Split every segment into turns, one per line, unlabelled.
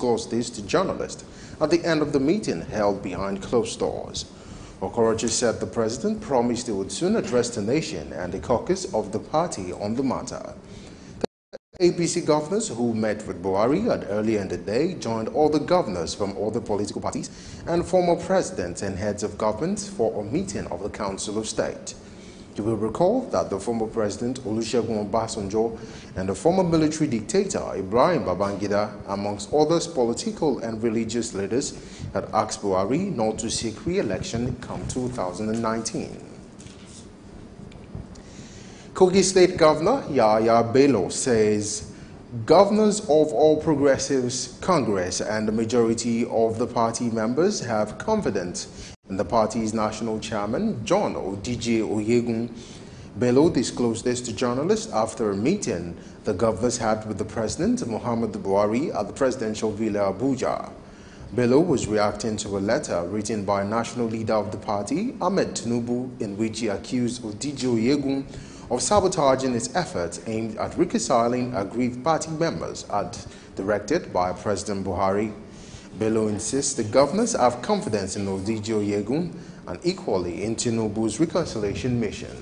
disclosed this to journalists at the end of the meeting held behind closed doors. Okorocha said the president promised he would soon address the nation and the caucus of the party on the matter. The APC governors who met with Buhari earlier in the day joined all the governors from all the political parties and former presidents and heads of government for a meeting of the Council of State. You will recall that the former president Olusegun Obasanjo and the former military dictator Ibrahim Babangida, amongst others political and religious leaders, had asked Buhari not to seek re-election come 2019. Kogi State Governor Yahaya Bello says governors of All Progressives Congress and the majority of the party members have confidence in the party's national chairman, John Odije Oyegun. Bello disclosed this to journalists after a meeting the governors had with the president, Muhammadu Buhari, at the presidential villa Abuja. Bello was reacting to a letter written by national leader of the party, Ahmed Tinubu, in which he accused Odije Oyegun of sabotaging its efforts aimed at reconciling aggrieved party members directed by President Buhari. Bello insists the governors have confidence in Odije Oyegun and equally in Tinubu's reconciliation mission.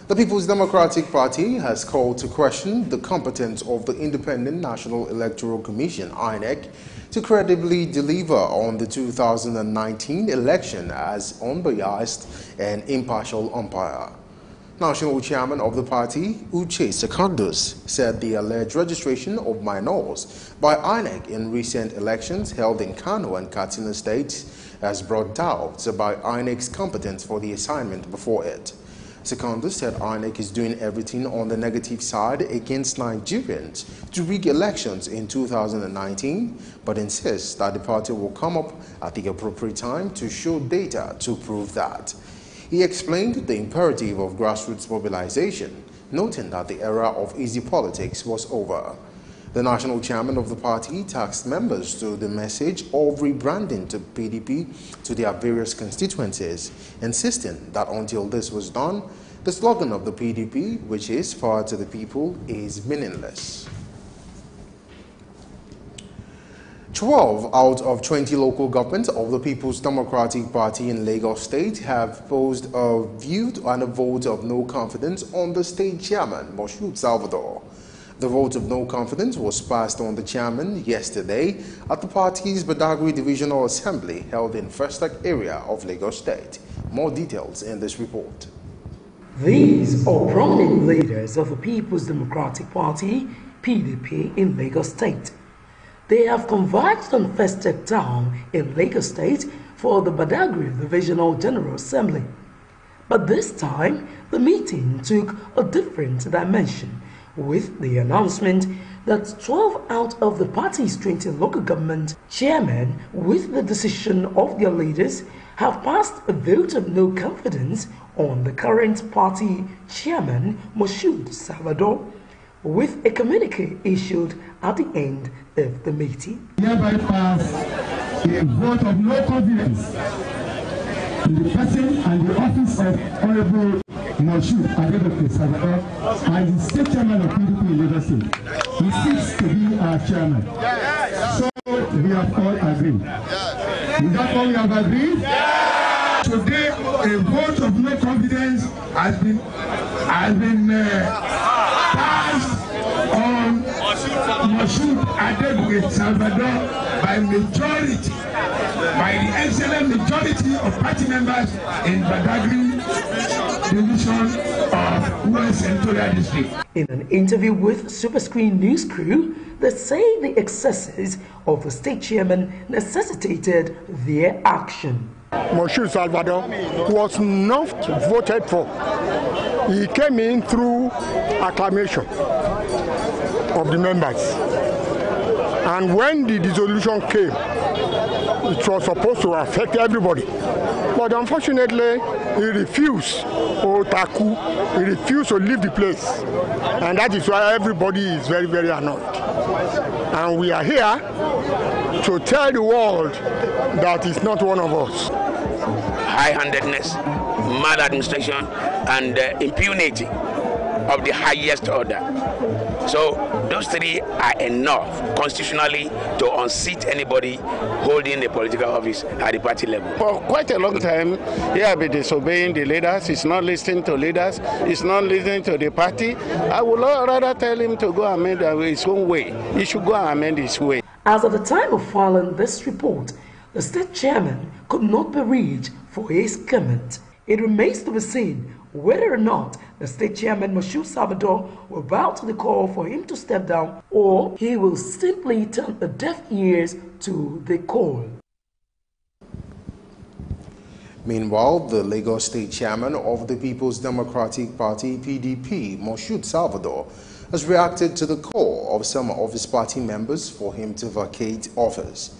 The People's Democratic Party has called to question the competence of the Independent National Electoral Commission, INEC, to credibly deliver on the 2019 election as unbiased and impartial umpire. National Chairman of the party, Uche Secondus, said the alleged registration of minors by INEC in recent elections held in Kano and Katsina states has brought doubts about INEC's competence for the assignment before it. Secondus said INEC is doing everything on the negative side against Nigerians to rig elections in 2019, but insists that the party will come up at the appropriate time to show data to prove that. He explained the imperative of grassroots mobilization, noting that the era of easy politics was over. The national chairman of the party tasked members to the message of rebranding to PDP to their various constituencies, insisting that until this was done, the slogan of the PDP, which is "Power to the People," is meaningless. 12 out of 20 local governments of the People's Democratic Party in Lagos State have posed a view and a vote of no confidence on the state chairman, Moshood Salvador. The vote of no confidence was passed on the chairman yesterday at the party's Badagry Divisional Assembly held in Festac area of Lagos State. More details in this report.
These are prominent leaders of the People's Democratic Party, PDP, in Lagos State. They have converged on Festac Town in Lagos State for the Badagry Divisional General Assembly. But this time, the meeting took a different dimension, with the announcement that 12 out of the party's 20 local government chairmen, with the decision of their leaders, have passed a vote of no confidence on the current party chairman, Moshood Salvador, with a communique issued at the end of the meeting.
Hereby pass a vote of no confidence in the person and the office of Honorable Moshood Salvador as the state chairman of PDP in Lagos State. He seeks to be our chairman. So we have all agreed. Is that all we have agreed? Today, a vote of no confidence has been passed on Moshood Salvador by majority, by the excellent majority of party members in Badagry Division of West Central District.
In an interview with SuperScreen news crew, they say the excesses of the state chairman necessitated their action.
Moshood Salvador was not voted for. He came in through acclamation of the members. And when the dissolution came, it was supposed to affect everybody. But unfortunately, he refused, he refused to leave the place. And that is why everybody is very, very annoyed. And we are here to tell the world that it's not one of us.
High-handedness, maladministration, and impunity of the highest order. So those three are enough constitutionally to unseat anybody holding a political office at the party level.
For quite a long time, he has been disobeying the leaders. He's not listening to leaders. He's not listening to the party. I would rather tell him to go and amend his own way. He should go and amend his way.
As of the time of filing this report, the state chairman could not be reached for his comment. It remains to be seen whether or not the state chairman Moshood Salvador will bow to the call for him to step down, or he will simply turn a deaf ears to the call.
Meanwhile, the Lagos State Chairman of the People's Democratic Party, PDP, Moshood Salvador, has reacted to the call of some of his party members for him to vacate office.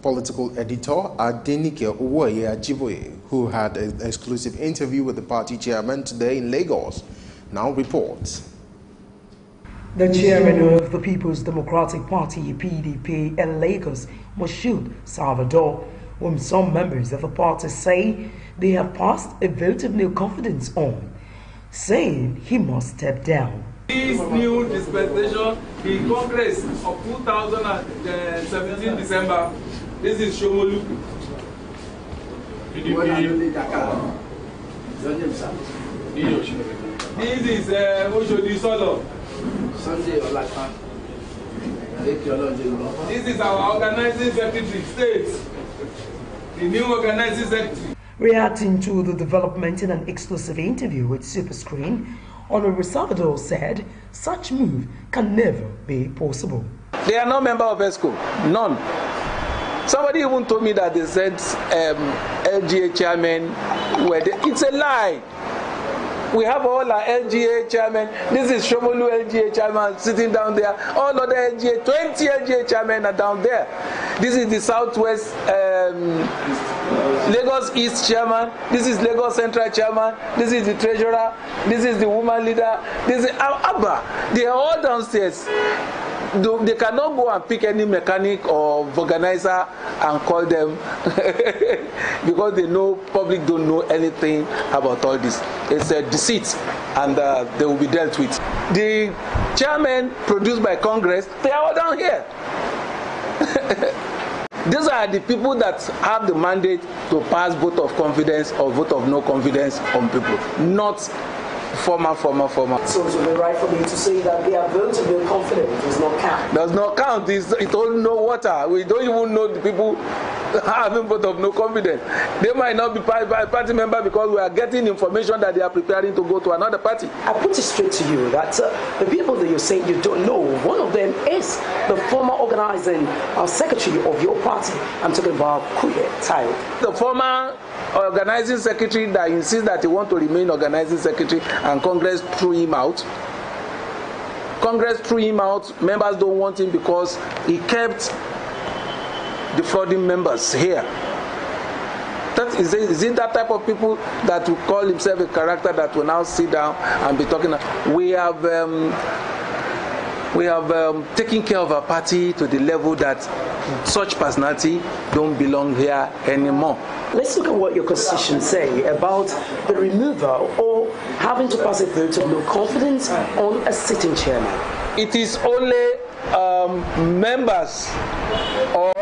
Political editor Adenike Uwoye Ajiboye, who had an exclusive interview with the party chairman today in Lagos, now reports.
The chairman of the People's Democratic Party, PDP, in Lagos, Moshood Salvador, whom some members of the party say they have passed a vote of no confidence on, saying he must step down.
This new dispensation, the Congress of 2017 December, this is Shomolu. This is Oshodi Solo. This is our organizing secretary, state. The new organizing secretary.
Reacting to the development in an exclusive interview with SuperScreen, Honorable Salvador said such move can never be possible.
They are not members of ESCO, none. Somebody even told me that they said LGA chairmen were there. It's a lie. We have all our LGA chairmen. This is Shomolu LGA chairman sitting down there. All other LGA, 20 LGA chairmen are down there. This is the Southwest Lagos East chairman. This is Lagos Central chairman. This is the treasurer. This is the woman leader. This is Abba. They are all downstairs. They cannot go and pick any mechanic or organizer and call them because they know public don't know anything about all this. It's a deceit, and they will be dealt with. The chairman produced by Congress, they are all down here. These are the people that have the mandate to pass vote of confidence or vote of no confidence on people, not former.
So it would be right for me to say that their vote of no confidence does not count?
Does not count. It only no water. We don't even know the people having vote of no confidence. They might not be party member because we are getting information that they are preparing to go to another party.
I put it straight to you that the people that you're saying you don't know, one of them is the former organizing secretary of your party. I'm talking about Kuye Tayo.
The former organizing secretary that insists that he wants to remain organizing secretary, and Congress threw him out. Members don't want him because he kept defrauding members here. Is it that type of people that will call himself a character that will now sit down and be talking? We have taken care of our party to the level that such personality don't belong here anymore.
Let's look at what your constitution say about the removal or having to pass a vote of no confidence on a sitting chairman.
It is only members or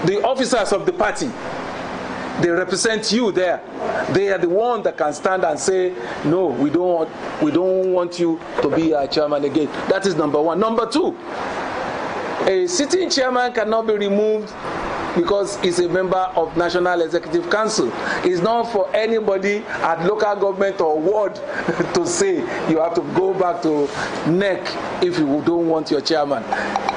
the officers of the party. They represent you there. They are the ones that can stand and say, no, we don't want you to be our chairman again. That is number one. Number two, a sitting chairman cannot be removed because he's a member of National Executive Council. It's not for anybody at local government or ward to say you have to go back to NEC if you don't want your chairman.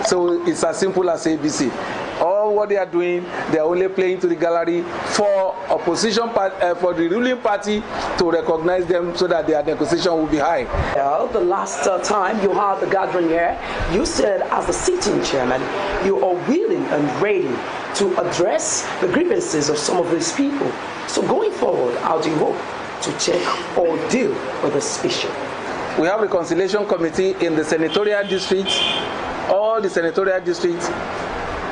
So it's as simple as ABC. All what they are doing, they are only playing to the gallery for opposition for the ruling party to recognize them so that their negotiation will be high.
Well, the last time you had the gathering here, you said as the sitting chairman, you are willing and ready to address the grievances of some of these people. So going forward, how do you hope to check or deal with this issue?
We have a reconciliation committee in the senatorial districts. All the senatorial districts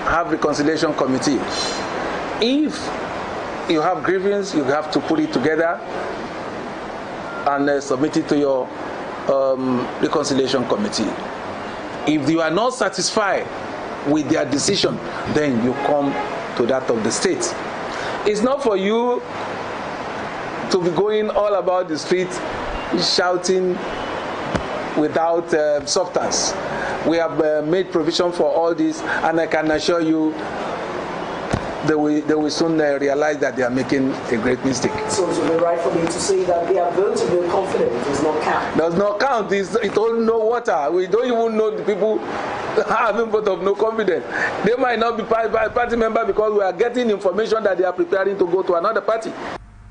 have reconciliation committee. If you have grievance, you have to put it together and submit it to your reconciliation committee. If you are not satisfied with their decision, then you come to that of the state. It's not for you to be going all about the street shouting without substance. We have made provision for all this, and I can assure you they will soon realize that they are making a great mistake.
So it would be right for me to say that their vote to be confident does not count?
Does not count. It holds no water. We don't even know the people having vote of no confidence. They might not be party member because we are getting information that they are preparing to go to another party.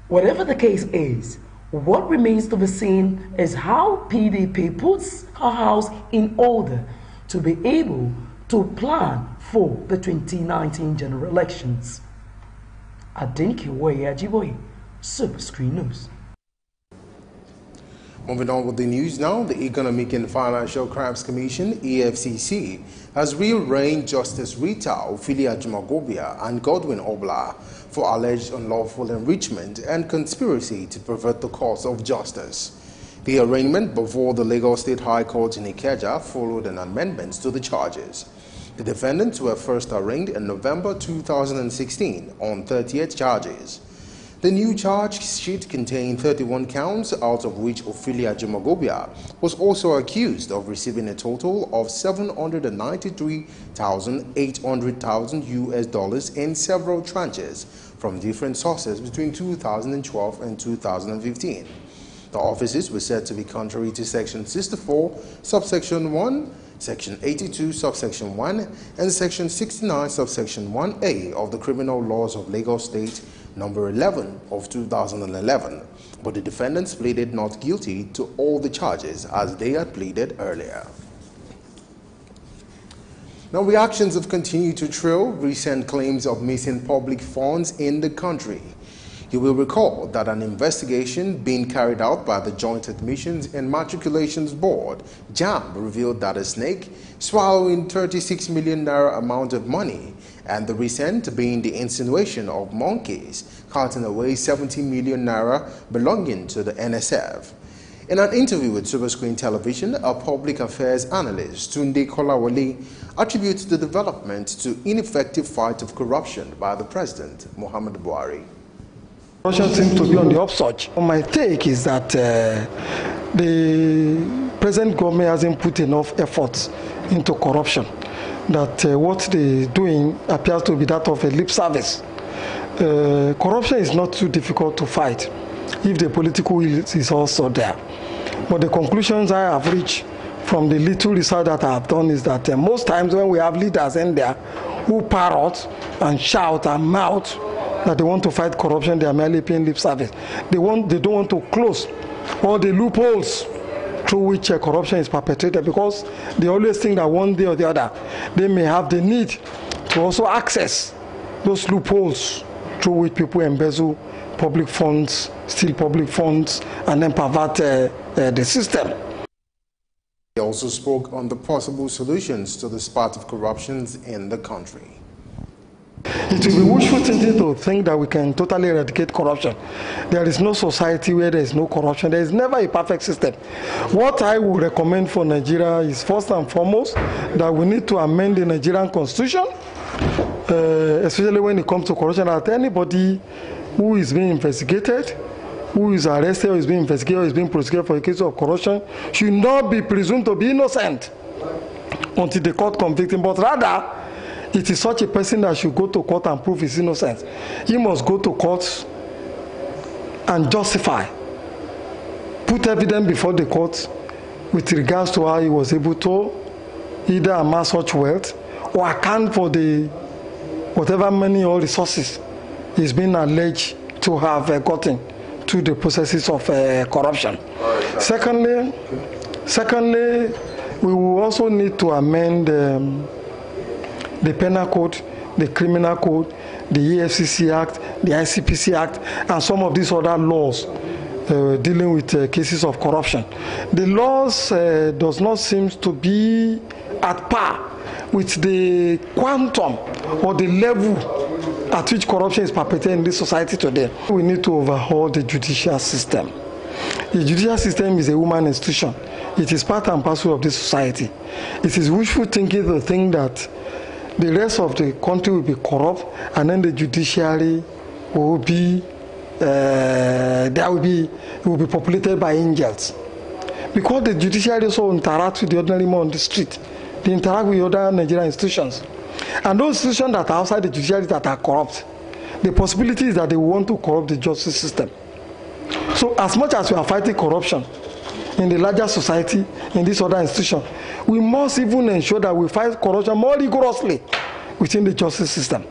Whatever the case is, what remains to be seen is how PDP puts her house in order to be able to plan for the 2019 general elections. Adinkiwe Ajiboye, SuperScreen News.
Moving on with the news now, the Economic and Financial Crimes Commission, EFCC, has rearranged Justice Rita Ophelia Jumagobia and Godwin Obla for alleged unlawful enrichment and conspiracy to pervert the course of justice. The arraignment before the Lagos State High Court in Ikeja followed an amendment to the charges. The defendants were first arraigned in November 2016 on 38 charges. The new charge sheet contained 31 counts, out of which Ophelia Jumagobia was also accused of receiving a total of $793,800 in several tranches from different sources between 2012 and 2015. The offices were said to be contrary to Section 64, subsection 1, Section 82, subsection 1, and Section 69, subsection 1A of the Criminal Laws of Lagos State, number 11 of 2011. But the defendants pleaded not guilty to all the charges as they had pleaded earlier. Now, reactions have continued to trail recent claims of missing public funds in the country. You will recall that an investigation being carried out by the Joint Admissions and Matriculations Board, JAMB, revealed that a snake swallowing 36 million naira amount of money, and the recent being the insinuation of monkeys carting away 70 million naira belonging to the NSF. In an interview with SuperScreen Television, a public affairs analyst, Tunde Kolawole, attributes the development to ineffective fight of corruption by the President, Muhammadu Buhari.
Corruption seems to be on the upsurge. My take is that the present government hasn't put enough effort into corruption, that what they're doing appears to be that of a lip service. Corruption is not too difficult to fight if the political will is also there. But the conclusions I have reached from the little research that I have done is that most times when we have leaders in there who parrot and shout and mouth that they want to fight corruption, they are merely paying lip service. They don't want to close all the loopholes through which corruption is perpetrated, because they always think that one day or the other they may have the need to also access those loopholes through which people embezzle public funds, steal public funds, and then pervert the system.
He also spoke on the possible solutions to the spate of corruptions in the country.
It will be wishful thinking to think that we can totally eradicate corruption. There is no society where there is no corruption. There is never a perfect system. What I would recommend for Nigeria is, first and foremost, that we need to amend the Nigerian constitution, especially when it comes to corruption, that anybody who is being investigated, who is arrested or is being investigated or is being prosecuted for a case of corruption should not be presumed to be innocent until the court convicts him, but rather it is such a person that should go to court and prove his innocence. He must go to court and justify, put evidence before the court with regards to how he was able to either amass such wealth or account for the whatever money or resources he's been alleged to have gotten through the processes of corruption. Secondly, we will also need to amend the Penal Code, the Criminal Code, the EFCC Act, the ICPC Act, and some of these other laws dealing with cases of corruption. The laws does not seem to be at par with the quantum or the level at which corruption is perpetrated in this society today. We need to overhaul the judicial system. The judicial system is a human institution. It is part and parcel of this society. It is wishful thinking to think that the rest of the country will be corrupt and then the judiciary will be it will be populated by angels. Because the judiciary also interacts with the ordinary man on the street. They interact with other Nigerian institutions. And those institutions that are outside the judiciary that are corrupt, the possibility is that they want to corrupt the justice system. So as much as we are fighting corruption in the larger society, in this other institution, we must even ensure that we fight corruption more rigorously within the justice system.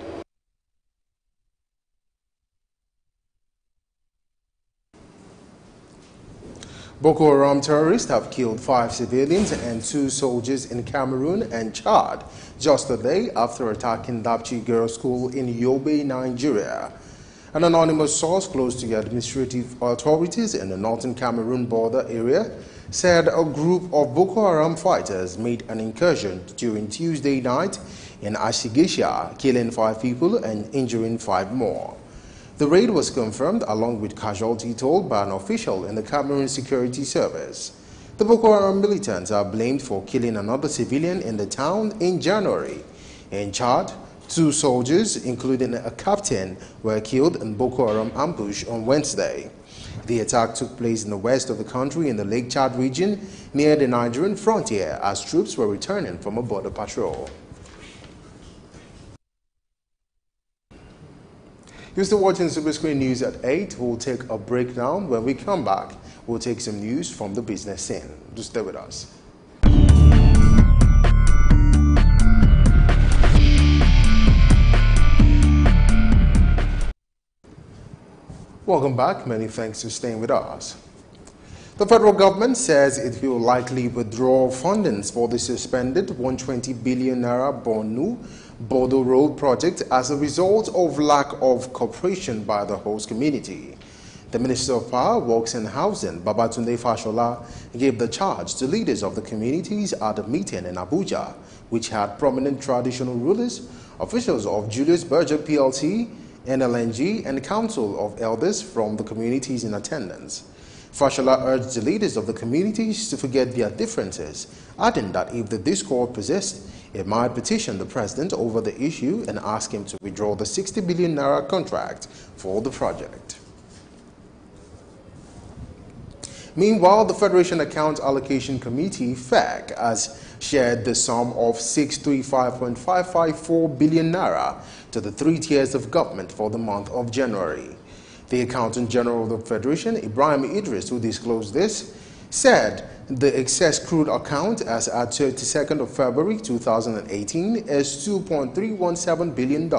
Boko Haram terrorists have killed 5 civilians and 2 soldiers in Cameroon and Chad just a day after attacking Dapchi Girls' School in Yobe, Nigeria. An anonymous source close to the administrative authorities in the northern Cameroon border area said a group of Boko Haram fighters made an incursion during Tuesday night in Ashigisha, killing 5 people and injuring 5 more. The raid was confirmed along with casualty told by an official in the Cameroon Security Service. The Boko Haram militants are blamed for killing another civilian in the town in January. In Chad, 2 soldiers, including a captain, were killed in Boko Haram ambush on Wednesday. The attack took place in the west of the country in the Lake Chad region near the Nigerian frontier as troops were returning from a border patrol. You're still watching SuperScreen News at 8. We'll take a breakdown. When we come back, we'll take some news from the business scene. Just stay with us. Welcome back. Many thanks for staying with us. The federal government says it will likely withdraw fundings for the suspended 120 billion naira Bordeaux Road project as a result of lack of cooperation by the host community. The Minister of Power, Works and Housing, Babatunde Fashola, gave the charge to leaders of the communities at a meeting in Abuja, which had prominent traditional rulers, officials of Julius Berger PLC, NLNG, and Council of Elders from the communities in attendance. Fashola urged the leaders of the communities to forget their differences, adding that if the discord persists, it might petition the president over the issue and ask him to withdraw the 60 billion naira contract for the project. Meanwhile, the Federation Account Allocation Committee, FAC, has shared the sum of 635.554 billion naira to the 3 tiers of government for the month of January. The Accountant General of the Federation, Ibrahim Idris, who disclosed this, said the excess crude account as at 22nd of February 2018 is $2.317 billion.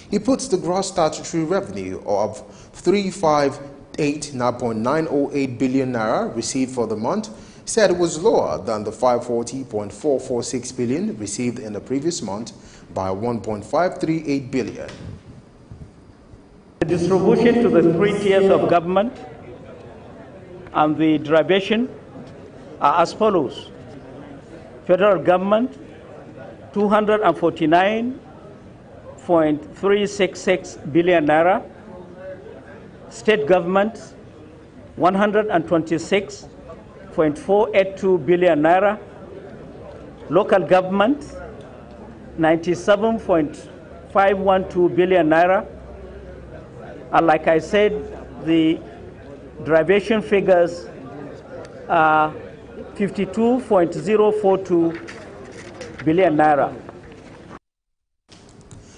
He puts the gross statutory revenue of 358.908 billion naira received for the month, said it was lower than the 540.446 billion received in the previous month by 1.538 billion.
The distribution to the 3 tiers of government and the derivation are as follows. Federal government, 249.366 billion naira. State government, 126.482 billion naira. Local government, 97.512 billion naira. And like I said, the derivation figures are 52.042 billion naira.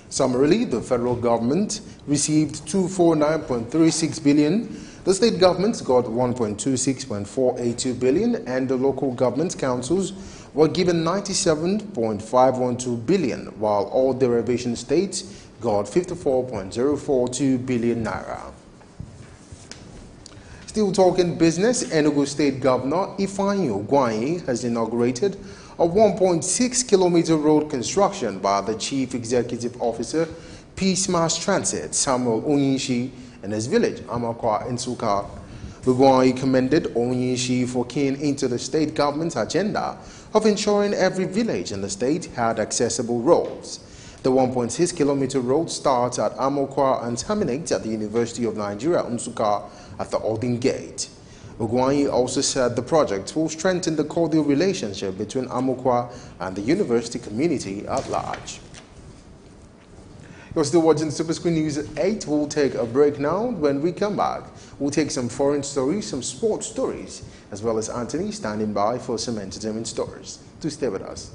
Summarily, the federal government received 249.36 billion, the state governments got 1.26.482 billion, and the local government councils were given 97.512 billion, while all derivation states got 54.042 billion naira. Still talking business, Enugu State Governor Ifeanyi Ugwuanyi has inaugurated a 1.6-kilometer road construction by the Chief Executive Officer, Peace Mass Transit, Samuel Onyinshi, in his village, Amakwa Nsukka. Ugwuanyi commended Onyinshi for keying into the state government's agenda of ensuring every village in the state had accessible roads. The 1.6-kilometer road starts at Amakwa and terminates at the University of Nigeria, Nsukka, at the Odin Gate. Ogwani also said the project will strengthen the cordial relationship between Amukwa and the university community at large. You're still watching SuperScreen News at 8. We'll take a break now. When we come back, we'll take some foreign stories, some sports stories, as well as Anthony standing by for some entertainment stories. Do stay with us.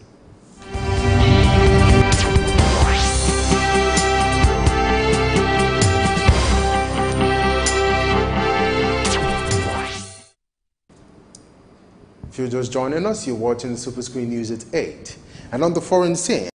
If you're just joining us, you're watching SuperScreen News at 8. And on the foreign scene,